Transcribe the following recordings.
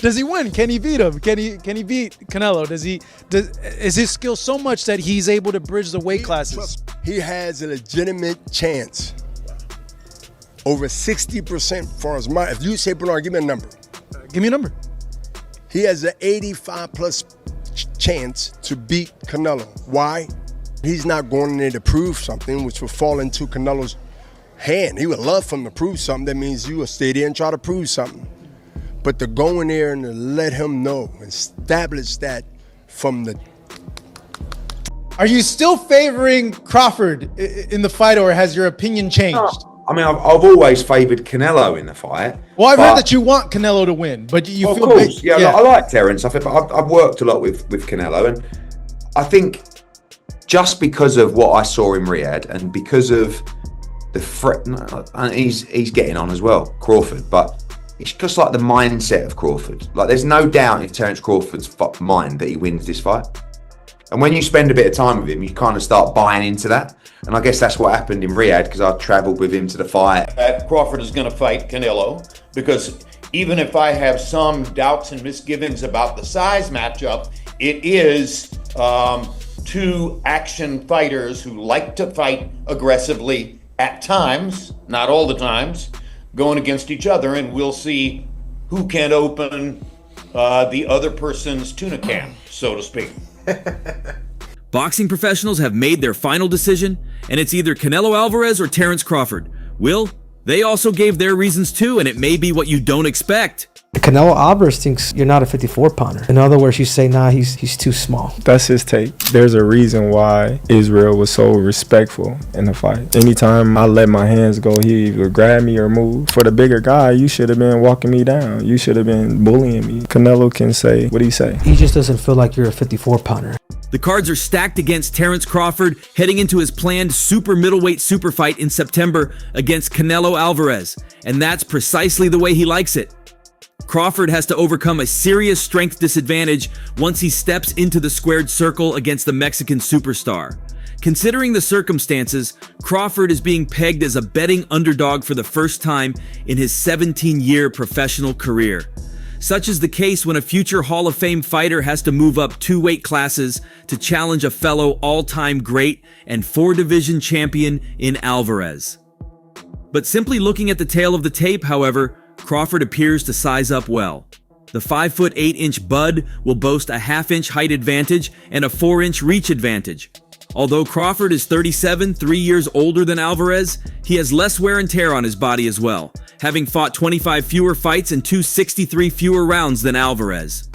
Does he win? Can he beat him? Can he beat Canelo? Is his skill so much that he's able to bridge the weight classes? He has a legitimate chance. Over 60% for his mind. If you say, Bernard, give me a number. Give me a number. He has an 85+ chance to beat Canelo. Why? He's not going in there to prove something, which will fall into Canelo's hand. He would love for him to prove something. That means you will stay there and try to prove something. But to go in there and to let him know, establish that from the... Are you still favoring Crawford in the fight, or has your opinion changed? I mean, I've always favoured Canelo in the fight. Well, I've heard that you want Canelo to win, but you feel... Of course, yeah. I like Terence. I've worked a lot with Canelo, and I think just because of what I saw in Riyadh and because of the threat, and he's getting on as well, Crawford, but it's just like the mindset of Crawford. Like, there's no doubt in Terence Crawford's mind that he wins this fight. And when you spend a bit of time with him, you kind of start buying into that. And I guess that's what happened in Riyadh, because I travelled with him to the fight. Crawford is going to fight Canelo, because even if I have some doubts and misgivings about the size matchup, it is two action fighters who like to fight aggressively at times, not all the times, going against each other, and we'll see who can open the other person's tuna can, so to speak. Boxing professionals have made their final decision, and it's either Canelo Alvarez or Terence Crawford. Will, they also gave their reasons too, and it may be what you don't expect. Canelo Alvarez thinks you're not a 54-pounder. In other words, you say, nah, he's too small. That's his take. There's a reason why Israel was so respectful in the fight. Anytime I let my hands go, he would grab me or move. For the bigger guy, you should have been walking me down. You should have been bullying me. Canelo can say, what do you say? He just doesn't feel like you're a 54-pounder. The cards are stacked against Terence Crawford heading into his planned super middleweight super fight in September against Canelo Alvarez, and that's precisely the way he likes it. Crawford has to overcome a serious strength disadvantage once he steps into the squared circle against the Mexican superstar. Considering the circumstances, Crawford is being pegged as a betting underdog for the first time in his 17-year professional career. Such is the case when a future Hall of Fame fighter has to move up 2 weight classes to challenge a fellow all-time great and 4-division champion in Alvarez. But simply looking at the tail of the tape, however, Crawford appears to size up well. The 5'8" Bud will boast a 1/2" height advantage and a 4" reach advantage. Although Crawford is 37, 3 years older than Alvarez, he has less wear and tear on his body as well, having fought 25 fewer fights and 263 fewer rounds than Alvarez.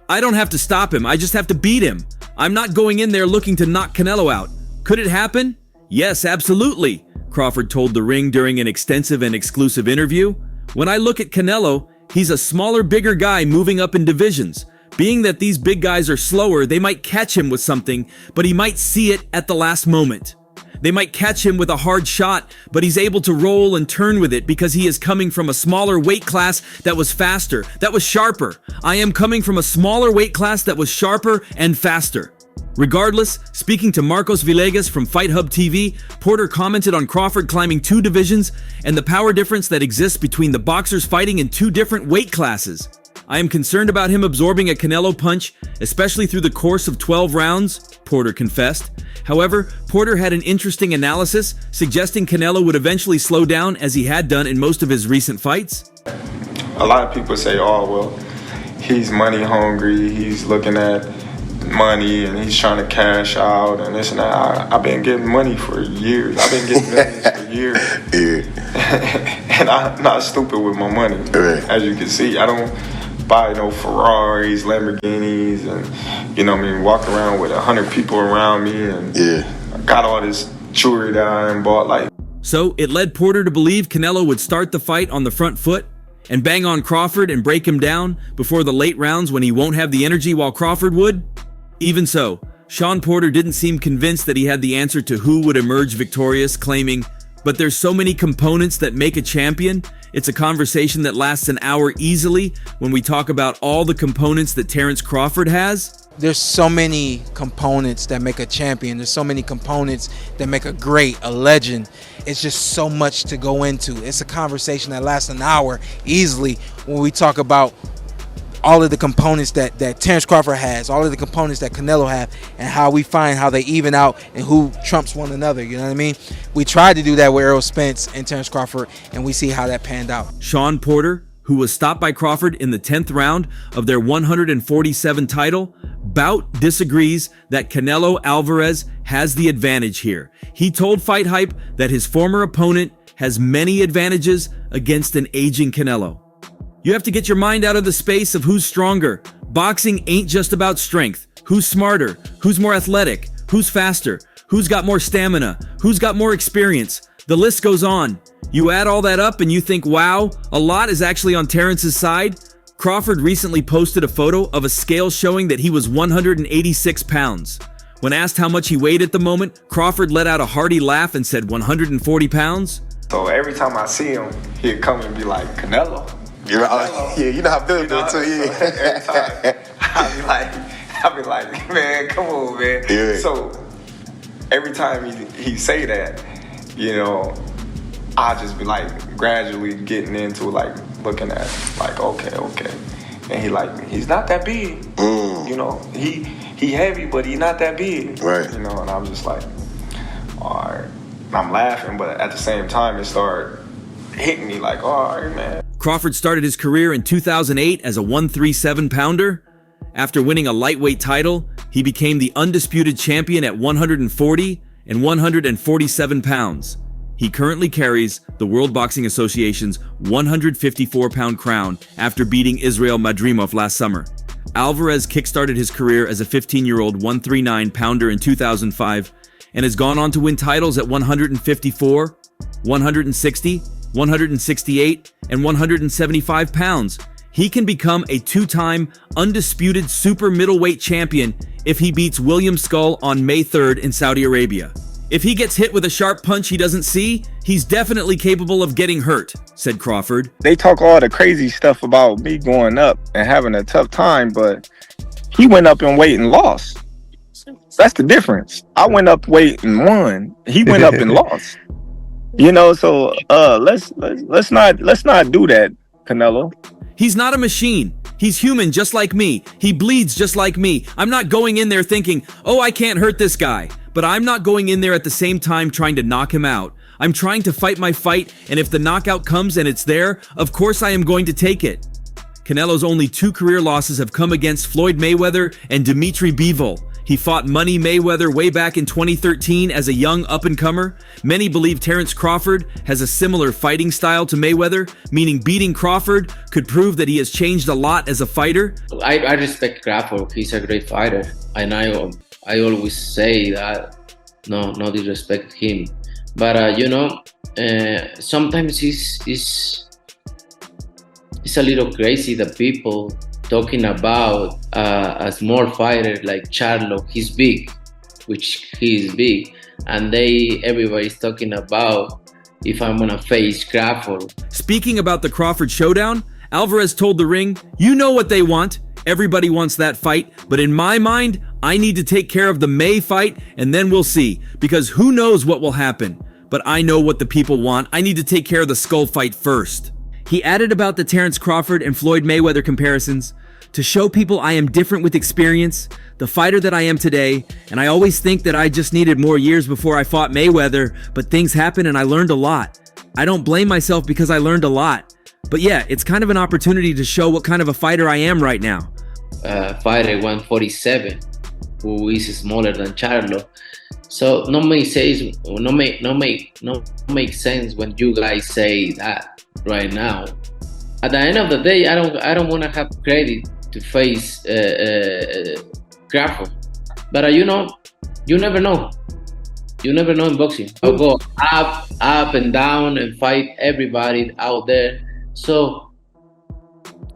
I don't have to stop him, I just have to beat him. I'm not going in there looking to knock Canelo out. Could it happen? Yes, absolutely, Crawford told The Ring during an extensive and exclusive interview. When I look at Canelo, he's a smaller, bigger guy moving up in divisions. Being that these big guys are slower, they might catch him with something, but he might see it at the last moment. They might catch him with a hard shot, but he's able to roll and turn with it because he is coming from a smaller weight class that was faster, that was sharper. I am coming from a smaller weight class that was sharper and faster. Regardless, speaking to Marcos Villegas from Fight Hub TV, Porter commented on Crawford climbing 2 divisions and the power difference that exists between the boxers fighting in 2 different weight classes. I am concerned about him absorbing a Canelo punch, especially through the course of 12 rounds, Porter confessed. However, Porter had an interesting analysis, suggesting Canelo would eventually slow down as he had done in most of his recent fights. A lot of people say, oh, well, he's money hungry, he's looking at money and he's trying to cash out and this and that. I've been getting money for years. I've been getting millions for years. Yeah. And I'm not stupid with my money. Right. As you can see, I don't buy no Ferraris, Lamborghinis, and, you know what I mean, walk around with 100 people around me, and I got all this jewelry that I ain't bought. Like, so it led Porter to believe Canelo would start the fight on the front foot and bang on Crawford and break him down before the late rounds when he won't have the energy while Crawford would. Even so, Shawn Porter didn't seem convinced that he had the answer to who would emerge victorious, claiming, But there's so many components that make a champion. It's a conversation that lasts an hour easily when we talk about all the components that Terence Crawford has. There's so many components that make a champion. There's so many components that make a great, a legend. It's just so much to go into. It's a conversation that lasts an hour easily when we talk about all of the components that Terence Crawford has, all of the components that Canelo have, and how we find how they even out and who trumps one another. You know what I mean? We tried to do that with Errol Spence and Terence Crawford, and we see how that panned out. Shawn Porter, who was stopped by Crawford in the 10th round of their 147 title bout, disagrees that Canelo Alvarez has the advantage here. He told Fight Hype that his former opponent has many advantages against an aging Canelo. You have to get your mind out of the space of who's stronger. Boxing ain't just about strength. Who's smarter? Who's more athletic? Who's faster? Who's got more stamina? Who's got more experience? The list goes on. You add all that up and you think, wow, a lot is actually on Terence's side. Crawford recently posted a photo of a scale showing that he was 186 pounds. When asked how much he weighed at the moment, Crawford let out a hearty laugh and said 140 pounds. So every time I see him, he'd come and be like, Canelo. You're right. Yeah, you know how Billy do it too. Every time, I'll be like, man, come on, man. Yeah. So every time he say that, you know, I just be like gradually getting into like looking at like okay, and he's not that big. You know, he heavy, but he not that big. Right. You know, and I'm just like, all right. I'm laughing, but at the same time, it started hitting me like, all right, man. Crawford started his career in 2008 as a 137 pounder. After winning a lightweight title, he became the undisputed champion at 140 and 147 pounds. He currently carries the World Boxing Association's 154-pound crown after beating Israel Madrimov last summer. Alvarez kickstarted his career as a 15-year-old 139 pounder in 2005 and has gone on to win titles at 154, 160, 168, and 175 pounds. He can become a two-time undisputed super middleweight champion if he beats William Skull on May 3rd in Saudi Arabia. If he gets hit with a sharp punch he doesn't see, he's definitely capable of getting hurt, said Crawford. They talk all the crazy stuff about me going up and having a tough time, but he went up in weight and lost. That's the difference. I went up weight and won. He went up and lost. You know, so let's not do that, Canelo. He's not a machine. He's human just like me. He bleeds just like me. I'm not going in there thinking, oh, I can't hurt this guy. But I'm not going in there at the same time trying to knock him out. I'm trying to fight my fight, and if the knockout comes and it's there, of course I am going to take it. Canelo's only 2 career losses have come against Floyd Mayweather and Dimitri Bivol. He fought Money Mayweather way back in 2013 as a young up-and-comer. Many believe Terence Crawford has a similar fighting style to Mayweather, meaning beating Crawford could prove that he has changed a lot as a fighter. I respect Crawford. He's a great fighter. And I always say that, no disrespect him. But, sometimes it's a little crazy that people talking about a small fighter like Charlo. He's big, which he is big, and everybody's talking about if I'm gonna face Crawford. Speaking about the Crawford showdown, Alvarez told the ring, you know what they want. Everybody wants that fight, but in my mind, I need to take care of the May fight, and then we'll see, because who knows what will happen. But I know what the people want. I need to take care of the Skull fight first. He added about the Terence Crawford and Floyd Mayweather comparisons to show people I am different with experience, the fighter that I am today, and I always think that I just needed more years before I fought Mayweather, but things happened and I learned a lot. I don't blame myself because I learned a lot. But yeah, it's kind of an opportunity to show what kind of a fighter I am right now. Fighter 147, who is smaller than Charlo. So no make sense when you guys say that right now. At the end of the day, I don't want to have credit to face Crawford, but you never know. You never know in boxing. I'll go up and down and fight everybody out there. So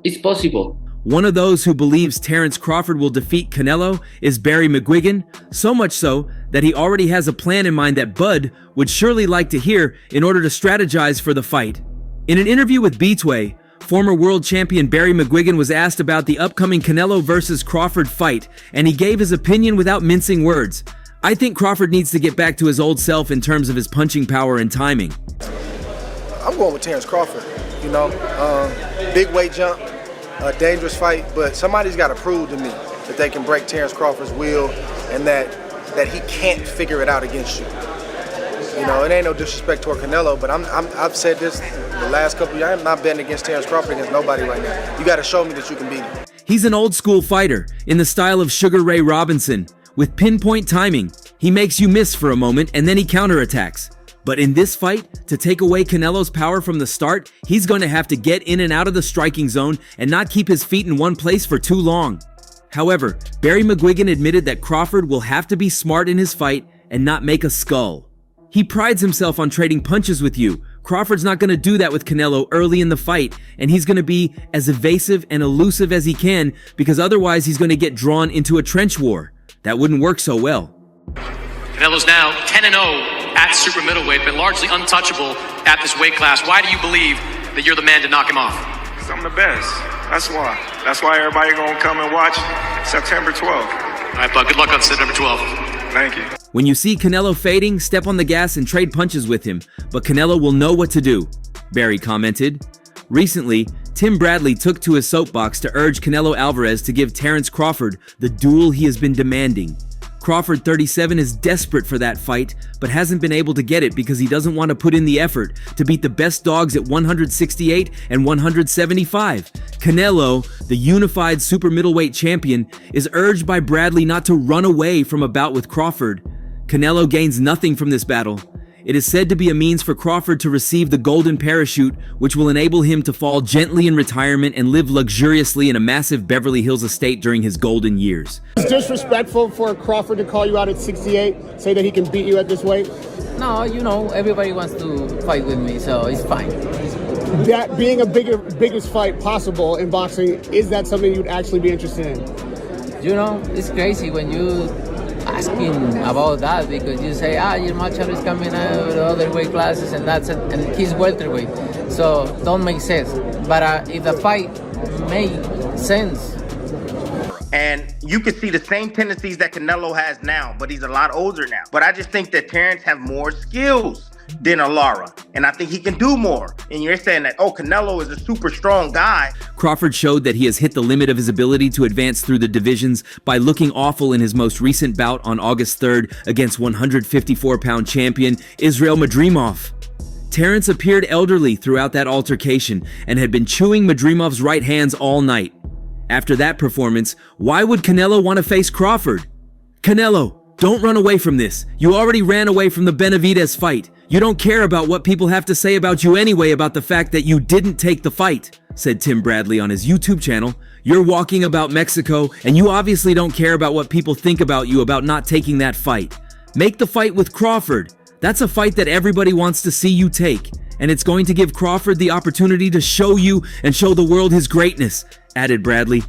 it's possible. One of those who believes Terence Crawford will defeat Canelo is Barry McGuigan, so much so that he already has a plan in mind that Bud would surely like to hear in order to strategize for the fight. In an interview with Beatway, former world champion Barry McGuigan was asked about the upcoming Canelo versus Crawford fight, and he gave his opinion without mincing words. "I think Crawford needs to get back to his old self in terms of his punching power and timing." I'm going with Terence Crawford. You know, big weight jump, a dangerous fight, but somebody's got to prove to me that they can break Terence Crawford's will and that he can't figure it out against you. You know, it ain't no disrespect toward Canelo, but I've said this the last couple of years. I'm not betting against Terence Crawford against nobody right now. You got to show me that you can beat him. He's an old school fighter in the style of Sugar Ray Robinson. With pinpoint timing, he makes you miss for a moment and then he counterattacks. But in this fight, to take away Canelo's power from the start, he's going to have to get in and out of the striking zone and not keep his feet in one place for too long. However, Barry McGuigan admitted that Crawford will have to be smart in his fight and not make a skull. He prides himself on trading punches with you. Crawford's not going to do that with Canelo early in the fight, and he's going to be as evasive and elusive as he can because otherwise he's going to get drawn into a trench war. That wouldn't work so well. Canelo's now 10-0 at super middleweight, but largely untouchable at this weight class. Why do you believe that you're the man to knock him off? Because I'm the best. That's why. That's why everybody gonna come and watch September 12th. All right, bud, good luck on September 12th. Thank you. When you see Canelo fading, step on the gas and trade punches with him, but Canelo will know what to do, Barry commented. Recently, Tim Bradley took to his soapbox to urge Canelo Alvarez to give Terence Crawford the duel he has been demanding. Crawford, 37, is desperate for that fight, but hasn't been able to get it because he doesn't want to put in the effort to beat the best dogs at 168 and 175. Canelo, the unified super middleweight champion, is urged by Bradley not to run away from a bout with Crawford. Canelo gains nothing from this battle. It is said to be a means for Crawford to receive the golden parachute, which will enable him to fall gently in retirement and live luxuriously in a massive Beverly Hills estate during his golden years. It's disrespectful for Crawford to call you out at 68, say that he can beat you at this weight? No, you know, everybody wants to fight with me, so it's fine. That being a biggest fight possible in boxing, is that something you'd actually be interested in? You know, it's crazy when you asking about that because you say, your matchup is coming out of the other weight classes and that's it, and he's welterweight, so don't make sense. But if the fight made sense. And you can see the same tendencies that Canelo has now, but he's a lot older now. But I just think that Terence have more skills than Lara, and I think he can do more. And you're saying that, Canelo is a super strong guy. Crawford showed that he has hit the limit of his ability to advance through the divisions by looking awful in his most recent bout on August 3rd against 154-pound champion Israel Madrimov. Terence appeared elderly throughout that altercation and had been chewing Madrimov's right hands all night. After that performance, why would Canelo want to face Crawford? Canelo, don't run away from this. You already ran away from the Benavidez fight. You don't care about what people have to say about you anyway about the fact that you didn't take the fight, said Tim Bradley on his YouTube channel. You're walking about Mexico, and you obviously don't care about what people think about you about not taking that fight. Make the fight with Crawford. That's a fight that everybody wants to see you take, and it's going to give Crawford the opportunity to show you and show the world his greatness, added Bradley.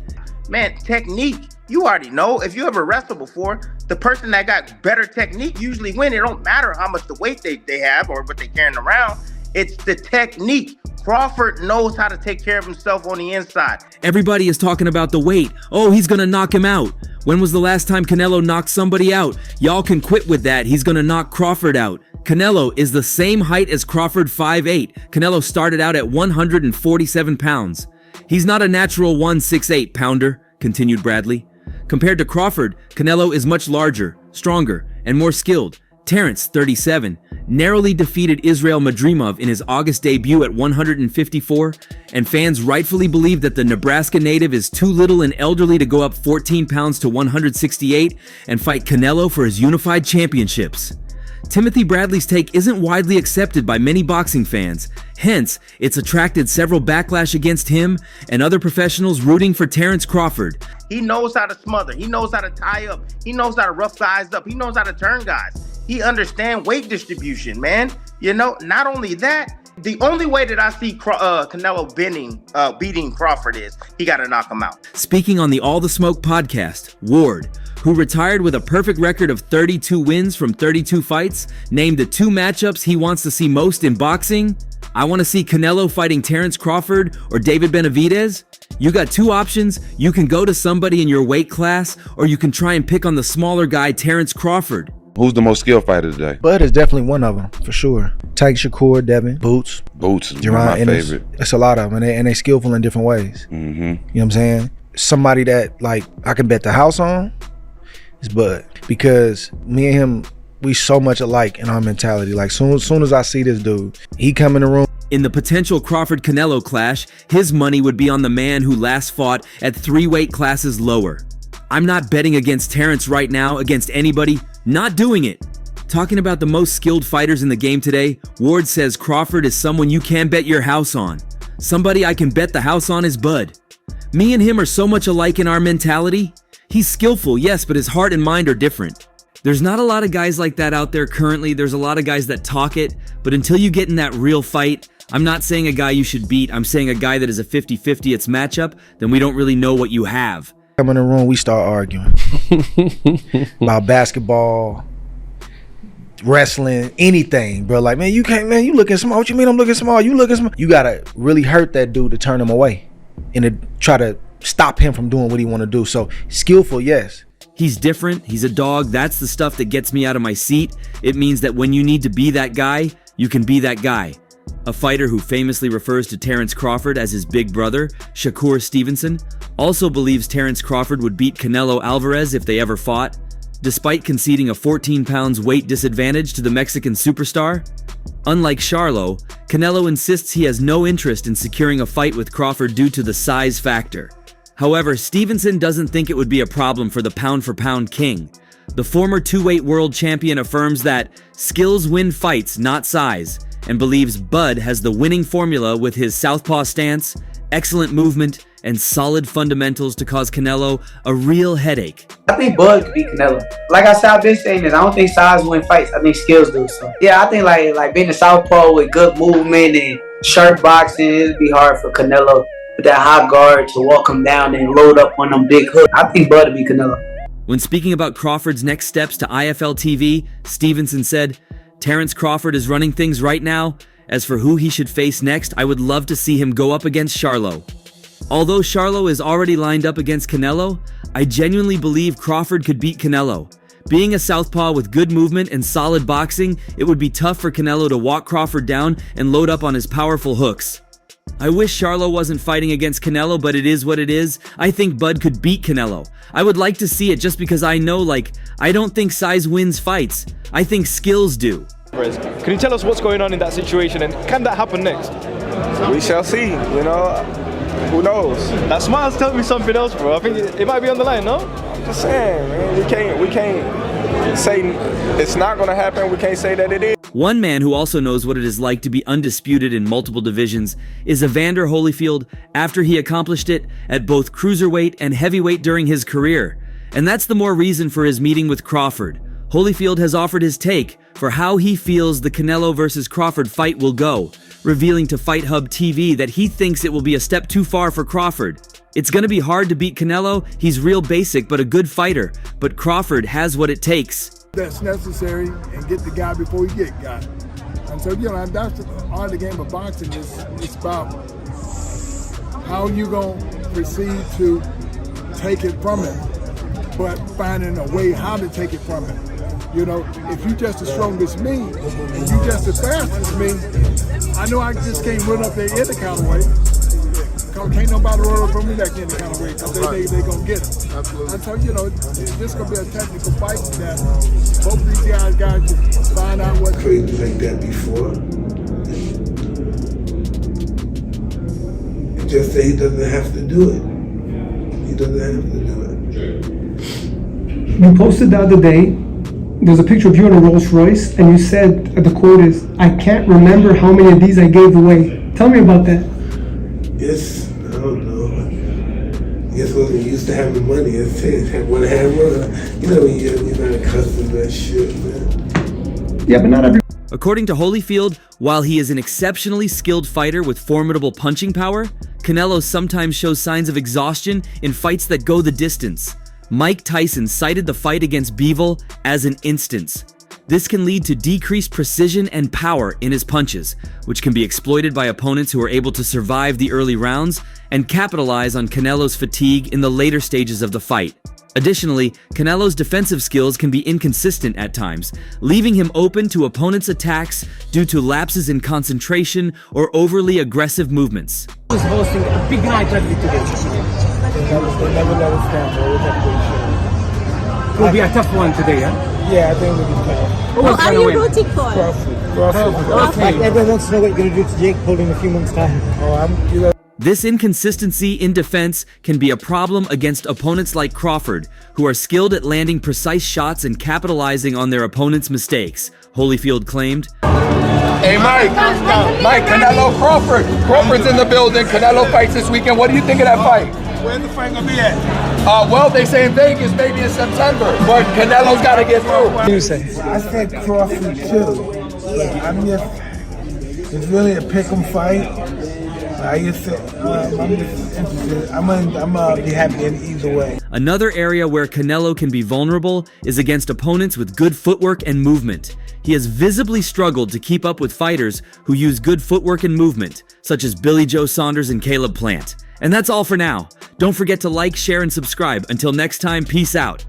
Man, technique. You already know. If you ever wrestled before, the person that got better technique usually win. It don't matter how much the weight they have or what they're carrying around. It's the technique. Crawford knows how to take care of himself on the inside. Everybody is talking about the weight. Oh, he's gonna knock him out. When was the last time Canelo knocked somebody out? Y'all can quit with that. He's gonna knock Crawford out. Canelo is the same height as Crawford, 5'8". Canelo started out at 147 pounds. He's not a natural 168 pounder, continued Bradley. Compared to Crawford, Canelo is much larger, stronger, and more skilled. Terence, 37, narrowly defeated Israel Madrimov in his August debut at 154, and fans rightfully believe that the Nebraska native is too little and elderly to go up 14 pounds to 168 and fight Canelo for his unified championships. Timothy Bradley's take isn't widely accepted by many boxing fans. Hence, it's attracted several backlash against him and other professionals rooting for Terence Crawford. He knows how to smother. He knows how to tie up. He knows how to rough guys up. He knows how to turn guys. He understands weight distribution, man. You know, not only that, the only way that I see Canelo beating Crawford is he got to knock him out. Speaking on the All the Smoke podcast, Ward, who retired with a perfect record of 32 wins from 32 fights, named the 2 matchups he wants to see most in boxing. I want to see Canelo fighting Terence Crawford or David Benavidez. You got 2 options. You can go to somebody in your weight class, or you can try and pick on the smaller guy, Terence Crawford. Who's the most skilled fighter today? Bud is definitely one of them, for sure. Tyke Shakur, Devin, Boots. Boots is Jerron my favorite. It's a lot of them, and they skillful in different ways. Mm-hmm. You know what I'm saying? Somebody that, like, I can bet the house on is Bud. Because me and him, we so much alike in our mentality. Like, soon as I see this dude, he come in the room. In the potential Crawford-Canelo clash, his money would be on the man who last fought at 3 weight classes lower. I'm not betting against Terence right now, against anybody. Not doing it. Talking about the most skilled fighters in the game today, Ward says Crawford is someone you can bet your house on. Somebody I can bet the house on is Bud. Me and him are so much alike in our mentality. He's skillful, yes, but his heart and mind are different. There's not a lot of guys like that out there currently. There's a lot of guys that talk it, but until you get in that real fight, I'm not saying a guy you should beat. I'm saying a guy that is a 50-50 its matchup, then we don't really know what you have. Come in the room, we start arguing about basketball, wrestling, anything, bro. Like, man, you can't, man, you looking small. What you mean I'm looking small? You looking small. You gotta really hurt that dude to turn him away and to try to stop him from doing what he want to do. So skillful, yes. He's different. He's a dog. That's the stuff that gets me out of my seat. It means that when you need to be that guy, you can be that guy. A fighter who famously refers to Terence Crawford as his big brother, Shakur Stevenson, also believes Terence Crawford would beat Canelo Alvarez if they ever fought, despite conceding a 14 pounds weight disadvantage to the Mexican superstar. Unlike Charlo, Canelo insists he has no interest in securing a fight with Crawford due to the size factor. However, Stevenson doesn't think it would be a problem for the pound-for-pound king. The former 2-weight world champion affirms that skills win fights, not size, and believes Bud has the winning formula with his southpaw stance, excellent movement, and solid fundamentals to cause Canelo a real headache. I think Bud could beat Canelo. Like I said, I've been saying this. I don't think size win fights. I think skills do. So yeah, I think like being a southpaw with good movement and sharp boxing, it'd be hard for Canelo with that high guard to walk him down and load up on them big hooks. I think Bud would beat Canelo. When speaking about Crawford's next steps to IFL TV, Stevenson said, "Terence Crawford is running things right now. As for who he should face next, I would love to see him go up against Charlo. Although Charlo is already lined up against Canelo, I genuinely believe Crawford could beat Canelo. Being a southpaw with good movement and solid boxing, it would be tough for Canelo to walk Crawford down and load up on his powerful hooks. I wish Charlo wasn't fighting against Canelo, but it is what it is. I think Bud could beat Canelo. I would like to see it just because I know, I don't think size wins fights. I think skills do." Can you tell us what's going on in that situation, and can that happen next? We shall see, who knows? That smile's telling me something else, bro. I think it might be on the line, no? I'm just saying, man, we can't say it's not gonna happen. We can't say that it is. One man who also knows what it is like to be undisputed in multiple divisions is Evander Holyfield after he accomplished it at both cruiserweight and heavyweight during his career. And that's the more reason for his meeting with Crawford. Holyfield has offered his take for how he feels the Canelo versus Crawford fight will go, revealing to Fight Hub TV that he thinks it will be a step too far for Crawford. It's going to be hard to beat Canelo. He's real basic but a good fighter, but Crawford has what it takes. That's necessary and get the guy before he get got. And so, that's the art of the game of boxing. It's about how you going to proceed to take it from him, but finding a way how to take it from him. If you just as strong as me and you just as fast as me, I know I just can't run up there any kind of way. Can't nobody run up from me like any kind of way, because they gonna get it. Absolutely. And so, this gonna be a technical fight that both of these guys can find out what. Played like that before. It's just that he doesn't have to do it. He doesn't have to do it. You posted the other day, there's a picture of you in a Rolls Royce, and you said, the quote is, "I can't remember how many of these I gave away." Tell me about that. Yes, I don't know. I guess I wasn't used to having money. When I had one, you're not accustomed to that shit, man. Yeah, but not every. According to Holyfield, while he is an exceptionally skilled fighter with formidable punching power, Canelo sometimes shows signs of exhaustion in fights that go the distance. Mike Tyson cited the fight against Bivol as an instance. This can lead to decreased precision and power in his punches, which can be exploited by opponents who are able to survive the early rounds and capitalize on Canelo's fatigue in the later stages of the fight. Additionally, Canelo's defensive skills can be inconsistent at times, leaving him open to opponents' attacks due to lapses in concentration or overly aggressive movements. Who's hosting a big night rugby today? They never let us down, bro. It will be a tough one today, huh? Yeah, I think it'll be tough. Who are you rooting for? Crawford. Everyone wants to know what you're going to do to Jake Paul in a few months' time. This inconsistency in defense can be a problem against opponents like Crawford, who are skilled at landing precise shots and capitalizing on their opponents' mistakes, Holyfield claimed. Hey Mike, Canelo Crawford. Crawford's in the building. Canelo fights this weekend. What do you think of that fight? Where's the fight gonna be at? Well, they say in Vegas, maybe in September, but Canelo's got to get through. What do you say? I said Crawford too, but it's really a pick'em fight. I'm just interested. I'm gonna be happy in either way. Another area where Canelo can be vulnerable is against opponents with good footwork and movement. He has visibly struggled to keep up with fighters who use good footwork and movement, such as Billy Joe Saunders and Caleb Plant. And that's all for now. Don't forget to like, share, and subscribe. Until next time, peace out.